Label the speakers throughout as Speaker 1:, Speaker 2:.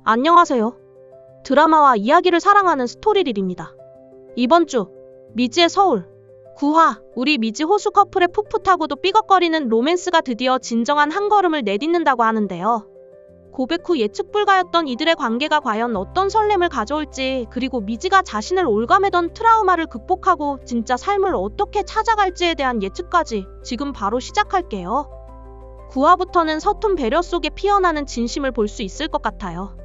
Speaker 1: 안녕하세요. 드라마와 이야기를 사랑하는 스토리릴입니다. 이번 주 미지의 서울 9화 우리 미지 호수 커플의 풋풋하고도 삐걱거리는 로맨스가 드디어 진정한 한 걸음을 내딛는다고 하는데요. 고백 후 예측 불가였던 이들의 관계가 과연 어떤 설렘을 가져올지, 그리고 미지가 자신을 올가매던 트라우마를 극복하고 진짜 삶을 어떻게 찾아갈지에 대한 예측까지 지금 바로 시작할게요. 9화부터는 서툰 배려 속에 피어나는 진심을 볼 수 있을 것 같아요.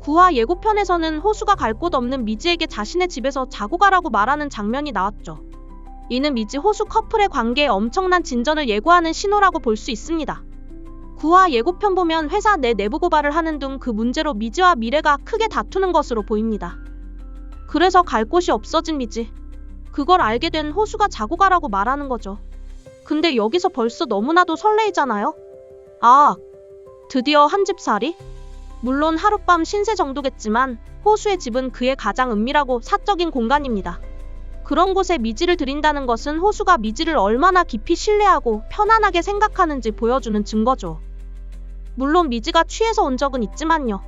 Speaker 1: 9화 예고편에서는 호수가 갈 곳 없는 미지에게 자신의 집에서 자고 가라고 말하는 장면이 나왔죠. 이는 미지 호수 커플의 관계에 엄청난 진전을 예고하는 신호라고 볼 수 있습니다. 9화 예고편 보면 회사 내 내부 고발을 하는 등 그 문제로 미지와 미래가 크게 다투는 것으로 보입니다. 그래서 갈 곳이 없어진 미지. 그걸 알게 된 호수가 자고 가라고 말하는 거죠. 근데 여기서 벌써 너무나도 설레이잖아요? 아, 드디어 한 집살이? 물론 하룻밤 신세 정도겠지만 호수의 집은 그의 가장 은밀하고 사적인 공간입니다. 그런 곳에 미지를 들인다는 것은 호수가 미지를 얼마나 깊이 신뢰하고 편안하게 생각하는지 보여주는 증거죠. 물론 미지가 취해서 온 적은 있지만요.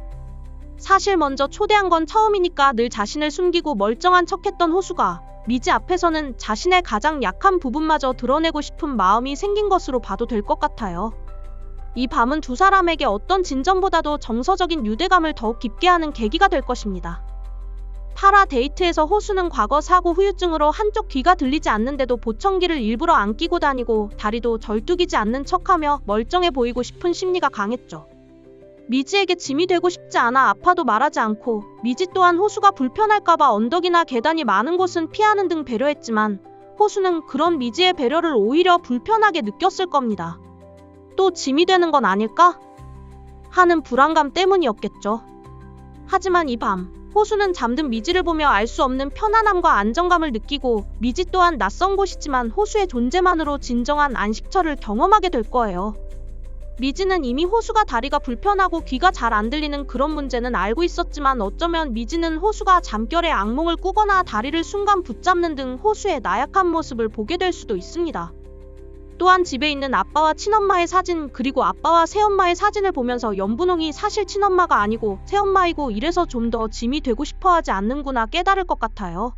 Speaker 1: 사실 먼저 초대한 건 처음이니까 늘 자신을 숨기고 멀쩡한 척했던 호수가 미지 앞에서는 자신의 가장 약한 부분마저 드러내고 싶은 마음이 생긴 것으로 봐도 될 것 같아요. 이 밤은 두 사람에게 어떤 진전보다도 정서적인 유대감을 더욱 깊게 하는 계기가 될 것입니다. 8화 데이트에서 호수는 과거 사고 후유증으로 한쪽 귀가 들리지 않는데도 보청기를 일부러 안 끼고 다니고 다리도 절뚝이지 않는 척하며 멀쩡해 보이고 싶은 심리가 강했죠. 미지에게 짐이 되고 싶지 않아 아파도 말하지 않고, 미지 또한 호수가 불편할까봐 언덕이나 계단이 많은 곳은 피하는 등 배려했지만 호수는 그런 미지의 배려를 오히려 불편하게 느꼈을 겁니다. 또 짐이 되는 건 아닐까? 하는 불안감 때문이었겠죠. 하지만 이 밤 호수는 잠든 미지를 보며 알 수 없는 편안함과 안정감을 느끼고, 미지 또한 낯선 곳이지만 호수의 존재만으로 진정한 안식처를 경험하게 될 거예요. 미지는 이미 호수가 다리가 불편하고 귀가 잘 안 들리는 그런 문제는 알고 있었지만, 어쩌면 미지는 호수가 잠결에 악몽을 꾸거나 다리를 순간 붙잡는 등 호수의 나약한 모습을 보게 될 수도 있습니다. 또한 집에 있는 아빠와 친엄마의 사진, 그리고 아빠와 새엄마의 사진을 보면서 연분홍이 사실 친엄마가 아니고 새엄마이고 이래서 좀 더 짐이 되고 싶어하지 않는구나 깨달을 것 같아요.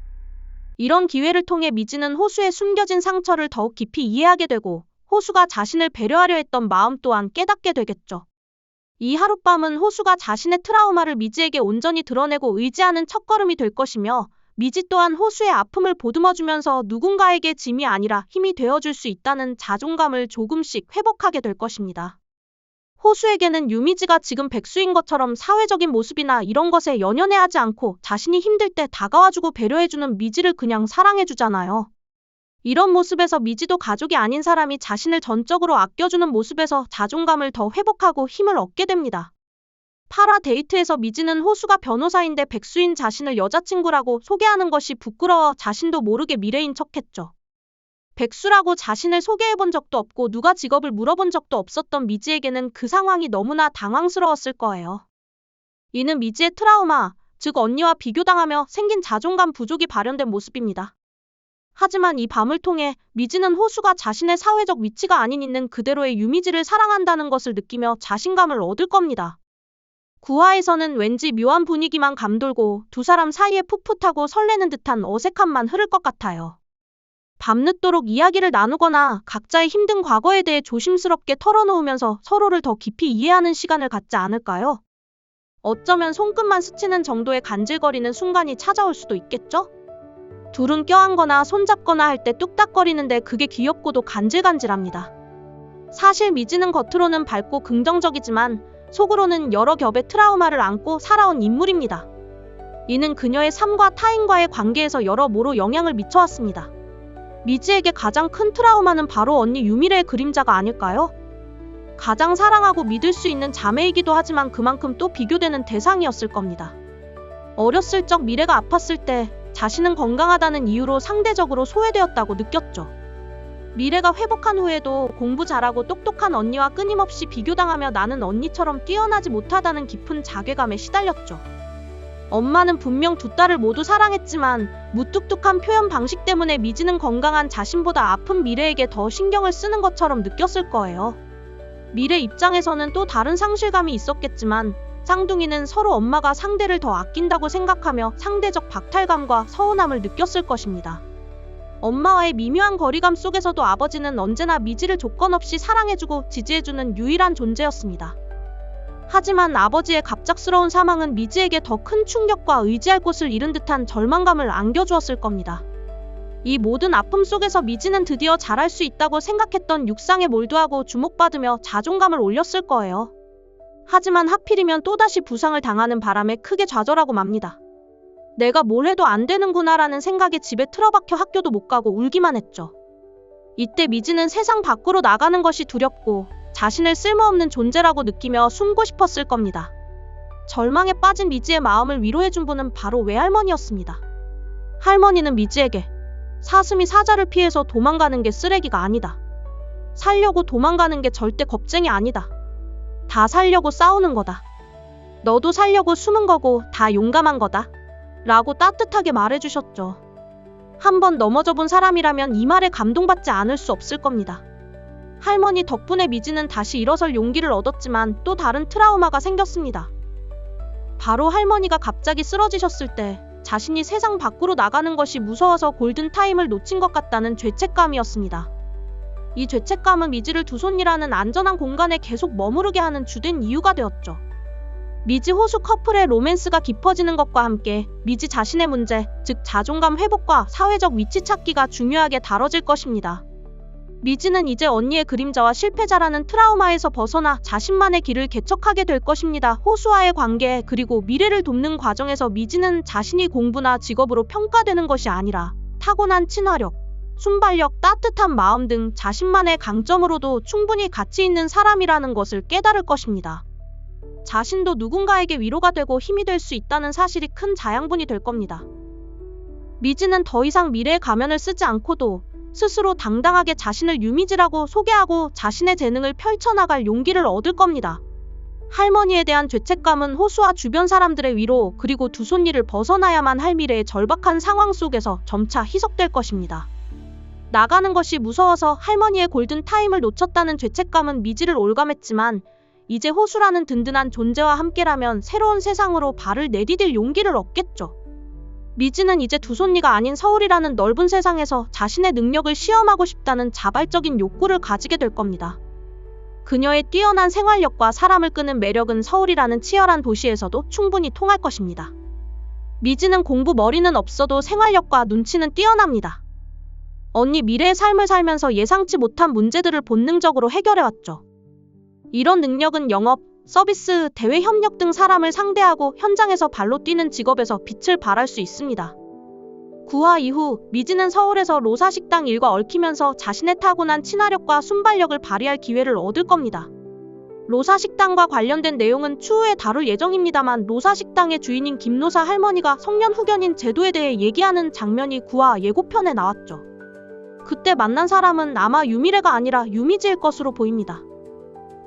Speaker 1: 이런 기회를 통해 미지는 호수의 숨겨진 상처를 더욱 깊이 이해하게 되고, 호수가 자신을 배려하려 했던 마음 또한 깨닫게 되겠죠. 이 하룻밤은 호수가 자신의 트라우마를 미지에게 온전히 드러내고 의지하는 첫걸음이 될 것이며, 미지 또한 호수의 아픔을 보듬어주면서 누군가에게 짐이 아니라 힘이 되어줄 수 있다는 자존감을 조금씩 회복하게 될 것입니다. 호수에게는 유미지가 지금 백수인 것처럼 사회적인 모습이나 이런 것에 연연해하지 않고 자신이 힘들 때 다가와주고 배려해주는 미지를 그냥 사랑해주잖아요. 이런 모습에서 미지도 가족이 아닌 사람이 자신을 전적으로 아껴주는 모습에서 자존감을 더 회복하고 힘을 얻게 됩니다. 8화 데이트에서 미지는 호수가 변호사인데 백수인 자신을 여자친구라고 소개하는 것이 부끄러워 자신도 모르게 미래인 척했죠. 백수라고 자신을 소개해본 적도 없고 누가 직업을 물어본 적도 없었던 미지에게는 그 상황이 너무나 당황스러웠을 거예요. 이는 미지의 트라우마, 즉 언니와 비교당하며 생긴 자존감 부족이 발현된 모습입니다. 하지만 이 밤을 통해 미지는 호수가 자신의 사회적 위치가 아닌 있는 그대로의 유미지를 사랑한다는 것을 느끼며 자신감을 얻을 겁니다. 9화에서는 왠지 묘한 분위기만 감돌고 두 사람 사이에 풋풋하고 설레는 듯한 어색함만 흐를 것 같아요. 밤늦도록 이야기를 나누거나 각자의 힘든 과거에 대해 조심스럽게 털어놓으면서 서로를 더 깊이 이해하는 시간을 갖지 않을까요? 어쩌면 손끝만 스치는 정도의 간질거리는 순간이 찾아올 수도 있겠죠? 둘은 껴안거나 손잡거나 할 때 뚝딱거리는데 그게 귀엽고도 간질간질합니다. 사실 미지는 겉으로는 밝고 긍정적이지만 속으로는 여러 겹의 트라우마를 안고 살아온 인물입니다. 이는 그녀의 삶과 타인과의 관계에서 여러모로 영향을 미쳐왔습니다. 미지에게 가장 큰 트라우마는 바로 언니 유미래의 그림자가 아닐까요? 가장 사랑하고 믿을 수 있는 자매이기도 하지만 그만큼 또 비교되는 대상이었을 겁니다. 어렸을 적 미래가 아팠을 때 자신은 건강하다는 이유로 상대적으로 소외되었다고 느꼈죠. 미래가 회복한 후에도 공부 잘하고 똑똑한 언니와 끊임없이 비교당하며 나는 언니처럼 뛰어나지 못하다는 깊은 자괴감에 시달렸죠. 엄마는 분명 두 딸을 모두 사랑했지만 무뚝뚝한 표현 방식 때문에 미지는 건강한 자신보다 아픈 미래에게 더 신경을 쓰는 것처럼 느꼈을 거예요. 미래 입장에서는 또 다른 상실감이 있었겠지만 쌍둥이는 서로 엄마가 상대를 더 아낀다고 생각하며 상대적 박탈감과 서운함을 느꼈을 것입니다. 엄마와의 미묘한 거리감 속에서도 아버지는 언제나 미지를 조건 없이 사랑해주고 지지해주는 유일한 존재였습니다. 하지만 아버지의 갑작스러운 사망은 미지에게 더 큰 충격과 의지할 곳을 잃은 듯한 절망감을 안겨주었을 겁니다. 이 모든 아픔 속에서 미지는 드디어 잘할 수 있다고 생각했던 육상에 몰두하고 주목받으며 자존감을 올렸을 거예요. 하지만 하필이면 또다시 부상을 당하는 바람에 크게 좌절하고 맙니다. 내가 뭘 해도 안 되는구나라는 생각에 집에 틀어박혀 학교도 못 가고 울기만 했죠. 이때 미지는 세상 밖으로 나가는 것이 두렵고 자신을 쓸모없는 존재라고 느끼며 숨고 싶었을 겁니다. 절망에 빠진 미지의 마음을 위로해준 분은 바로 외할머니였습니다. 할머니는 미지에게 사슴이 사자를 피해서 도망가는 게 쓰레기가 아니다. 살려고 도망가는 게 절대 겁쟁이 아니다. 다 살려고 싸우는 거다. 너도 살려고 숨은 거고 다 용감한 거다. 라고 따뜻하게 말해주셨죠. 한번 넘어져 본 사람이라면 이 말에 감동받지 않을 수 없을 겁니다. 할머니 덕분에 미지는 다시 일어설 용기를 얻었지만 또 다른 트라우마가 생겼습니다. 바로 할머니가 갑자기 쓰러지셨을 때 자신이 세상 밖으로 나가는 것이 무서워서 골든타임을 놓친 것 같다는 죄책감이었습니다. 이 죄책감은 미지를 두 손이라는 안전한 공간에 계속 머무르게 하는 주된 이유가 되었죠. 미지 호수 커플의 로맨스가 깊어지는 것과 함께 미지 자신의 문제, 즉 자존감 회복과 사회적 위치 찾기가 중요하게 다뤄질 것입니다. 미지는 이제 언니의 그림자와 실패자라는 트라우마에서 벗어나 자신만의 길을 개척하게 될 것입니다. 호수와의 관계 그리고 미래를 돕는 과정에서 미지는 자신이 공부나 직업으로 평가되는 것이 아니라 타고난 친화력, 순발력, 따뜻한 마음 등 자신만의 강점으로도 충분히 가치 있는 사람이라는 것을 깨달을 것입니다. 자신도 누군가에게 위로가 되고 힘이 될 수 있다는 사실이 큰 자양분이 될 겁니다. 미지는 더 이상 미래의 가면을 쓰지 않고도 스스로 당당하게 자신을 유미지라고 소개하고 자신의 재능을 펼쳐나갈 용기를 얻을 겁니다. 할머니에 대한 죄책감은 호수와 주변 사람들의 위로 그리고 두 손일을 벗어나야만 할 미래의 절박한 상황 속에서 점차 희석될 것입니다. 나가는 것이 무서워서 할머니의 골든타임을 놓쳤다는 죄책감은 미지를 올감했지만 이제 호수라는 든든한 존재와 함께라면 새로운 세상으로 발을 내디딜 용기를 얻겠죠. 미지는 이제 두 손니가 아닌 서울이라는 넓은 세상에서 자신의 능력을 시험하고 싶다는 자발적인 욕구를 가지게 될 겁니다. 그녀의 뛰어난 생활력과 사람을 끄는 매력은 서울이라는 치열한 도시에서도 충분히 통할 것입니다. 미지는 공부 머리는 없어도 생활력과 눈치는 뛰어납니다. 언니 미래의 삶을 살면서 예상치 못한 문제들을 본능적으로 해결해왔죠. 이런 능력은 영업, 서비스, 대외 협력 등 사람을 상대하고 현장에서 발로 뛰는 직업에서 빛을 발할 수 있습니다. 구화 이후 미지는 서울에서 로사식당 일과 얽히면서 자신의 타고난 친화력과 순발력을 발휘할 기회를 얻을 겁니다. 로사식당과 관련된 내용은 추후에 다룰 예정입니다만 로사식당의 주인인 김로사 할머니가 성년 후견인 제도에 대해 얘기하는 장면이 구화 예고편에 나왔죠. 그때 만난 사람은 아마 유미래가 아니라 유미지일 것으로 보입니다.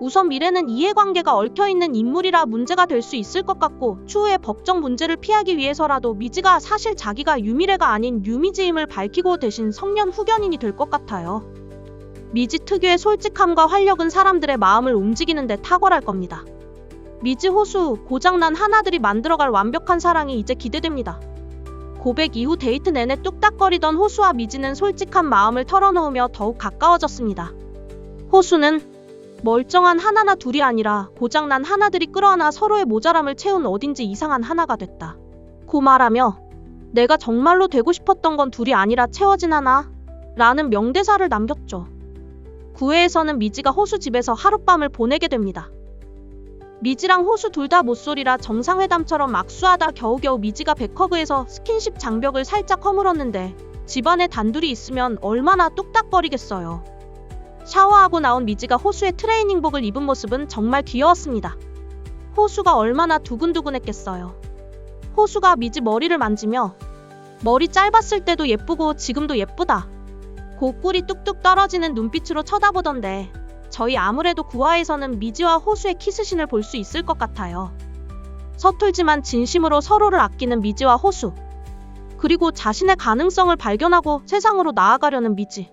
Speaker 1: 우선 미래는 이해관계가 얽혀있는 인물이라 문제가 될 수 있을 것 같고 추후에 법적 문제를 피하기 위해서라도 미지가 사실 자기가 유미래가 아닌 유미지임을 밝히고 대신 성년 후견인이 될 것 같아요. 미지 특유의 솔직함과 활력은 사람들의 마음을 움직이는 데 탁월할 겁니다. 미지 호수, 고장난 하나들이 만들어갈 완벽한 사랑이 이제 기대됩니다. 고백 이후 데이트 내내 뚝딱거리던 호수와 미지는 솔직한 마음을 털어놓으며 더욱 가까워졌습니다. 호수는 멀쩡한 하나나 둘이 아니라 고장난 하나들이 끌어안아 서로의 모자람을 채운 어딘지 이상한 하나가 됐다. 고 말하며 내가 정말로 되고 싶었던 건 둘이 아니라 채워진 하나 라는 명대사를 남겼죠. 9회에서는 미지가 호수 집에서 하룻밤을 보내게 됩니다. 미지랑 호수 둘 다 못소리라 정상회담처럼 악수하다 겨우겨우 미지가 백허그에서 스킨십 장벽을 살짝 허물었는데 집안에 단둘이 있으면 얼마나 뚝딱거리겠어요. 샤워하고 나온 미지가 호수의 트레이닝복을 입은 모습은 정말 귀여웠습니다. 호수가 얼마나 두근두근했겠어요. 호수가 미지 머리를 만지며 머리 짧았을 때도 예쁘고 지금도 예쁘다. 곶꿀이 뚝뚝 떨어지는 눈빛으로 쳐다보던데 저희 아무래도 9화에서는 미지와 호수의 키스신을 볼 수 있을 것 같아요. 서툴지만 진심으로 서로를 아끼는 미지와 호수. 그리고 자신의 가능성을 발견하고 세상으로 나아가려는 미지.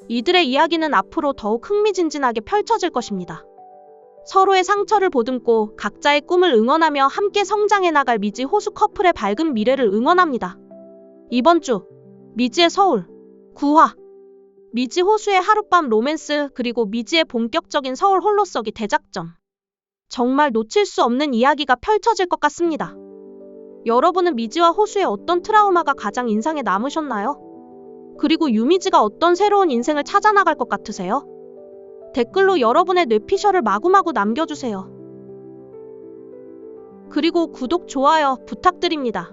Speaker 1: 이들의 이야기는 앞으로 더욱 흥미진진하게 펼쳐질 것입니다. 서로의 상처를 보듬고 각자의 꿈을 응원하며 함께 성장해 나갈 미지 호수 커플의 밝은 미래를 응원합니다. 이번 주 미지의 서울 9화 미지 호수의 하룻밤 로맨스 그리고 미지의 본격적인 서울 홀로 썩이 대작전. 정말 놓칠 수 없는 이야기가 펼쳐질 것 같습니다. 여러분은 미지와 호수의 어떤 트라우마가 가장 인상에 남으셨나요? 그리고 유미지가 어떤 새로운 인생을 찾아나갈 것 같으세요? 댓글로 여러분의 뇌피셜을 마구마구 남겨주세요. 그리고 구독, 좋아요 부탁드립니다.